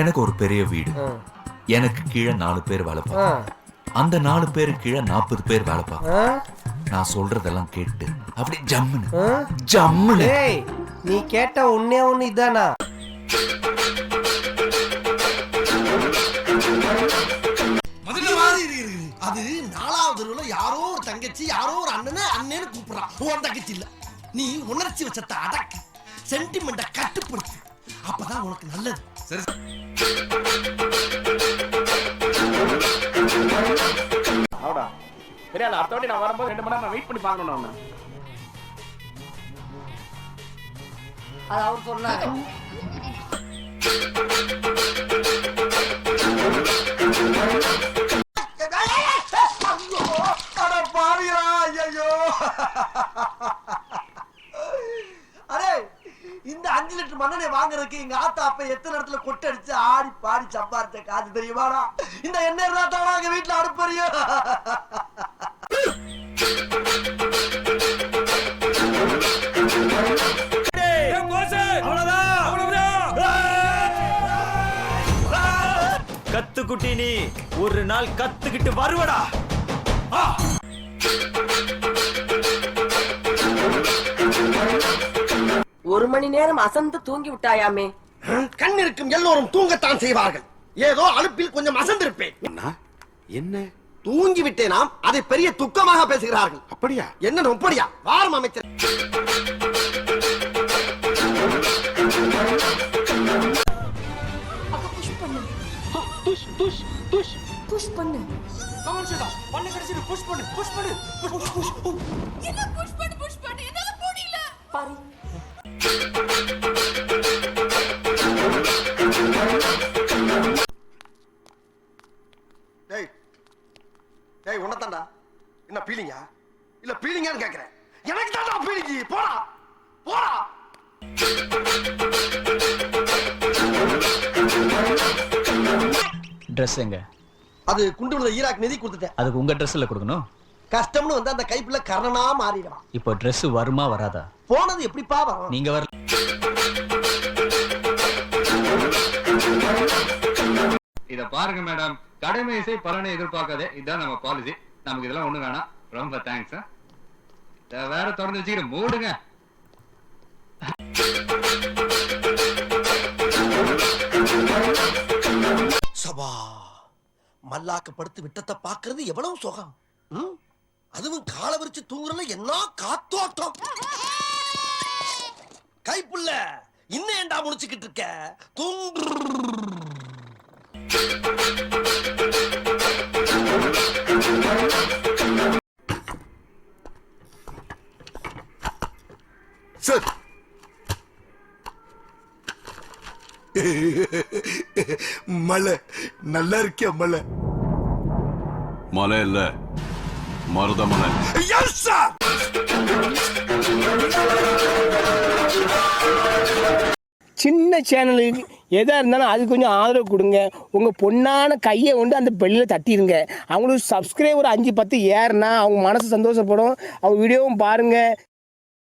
எனக்கு ஒரு பெரிய வீடு, எனக்கு கீழே 4 பேர் வேலை பார்ப்பாங்க. அந்த 4 பேருக்கு கீழே 40 பேர் வேலை பார்ப்பாங்க. நான் சொல்றதெல்லாம் கேட்டு அப்படி ஜம்முன்னு ஜம்முன்னு. நீ கேட்ட ஒன்னே ஒண்ணு இதானா? அது 4வது தெருவுல யாரோ ஒரு தங்கச்சி யாரோ ஒரு அண்ணன்னு கூப்பிடுறான். உன் தங்கச்சி இல்ல. நீ உணர்ச்சி வச்சத்தை அடக்கு, சென்டிமெண்ட கட்டுப்படுத்து. அப்பதான் உனக்கு நல்லது. சரி அவடா சரியா? அடுத்த வாட்டி நான் வரும்போது 2 மணி நேரம் வெயிட் பண்ணி பார்க்கணும். அது அவர் சொன்னாரு. இந்த 5 லிட்டர் மண்ணெண்ணை வாங்குறதுக்கு எங்க ஆத்தா அப்ப எத்தனை இடத்துல கொட்டை அடிச்சு ஆடி பாடி சம்பாரிச்ச காசு தெரியுமாடா? இந்த எண்ணெய் தான் எங்க வீட்டுல அடுப்பறியோ. கத்துக்குட்டி நீ ஒரு நாள் கத்துக்கிட்டு வருவடா. ஒரு மணி நேரம் அசந்து தூங்கி விட்டாயாமே. கண் இருக்கும் எல்லோரும் தூங்கத்தான் செய்வார்கள். ஏதோ அலுப்பில் கொஞ்சம் அசந்திருப்பேன். என்ன தூங்கி விட்டேனாம், அதை பெரிய துக்கமாக பேசுகிறார்கள். அப்படியா? என்ன நொப்படியா? வாரம் அமைச்சர் புஷ் பண்ணு. கமான் சீதா, பண்ணு கடைசி புஷ் பண்ணு புஷ் பண்ணு புஷ் புஷ் புஷ். என்ன புஷ் பண்ணு என்னால முடியல. பாரு. டேய் டேய் உன்னதான்டா. என்ன பீலிங்கா? இல்ல பீலிங்கான்னு கேக்குறேன். எனக்கு தான்டா பீலிங்கி. போடா போடா. ட்ரெஸ் எங்க? அது குண்டு விழுந்த ஈராக் நிதி கொடுத்துட்டேன். அதுக்கு உங்க ட்ரெஸ்ல கொடுக்கணும். கஷ்டம்னு வந்து அந்த கைப்புல கர்ணனா மாறிடுவான். இப்போ ட்ரெஸ் வருமா வராதா? போனது எப்படிப்பா வரும்? நீங்க வர இத பாருங்க மேடம், கடமை இசை பலனை எதிர்பார்க்காதே. இதுதான் நம்ம பாலிசி. நமக்கு இதெல்லாம் ஒண்ணு வேணாம். ரொம்ப தேங்க்ஸ். வேற திறந்து வச்சுக்கிற மூடுங்க. சபா மல்லாக்க படுத்து விட்டத்தை பாக்குறது எவ்வளவு சுகம். அதுவும் கால விரிச்சு தூங்குறல என்ன காத்தோட்டம். கைப்புள்ள இன்னும் ஏண்டா முடிச்சுக்கிட்டு இருக்க? தூங்கு. சார் மலை நல்லா இருக்கியா? மலை மலை இல்ல, மருதமலை. சின்ன சேனலுக்கு எதாக இருந்தாலும் அது கொஞ்சம் ஆதரவு கொடுங்க. உங்கள் பொண்ணான கையை கொண்டு அந்த பெல்லில் தட்டிடுங்க. அவங்களுக்கு சப்ஸ்கிரைபர் 5-10 ஏறுனா அவங்க மனசு சந்தோஷப்படும். அவங்க வீடியோவும் பாருங்கள்.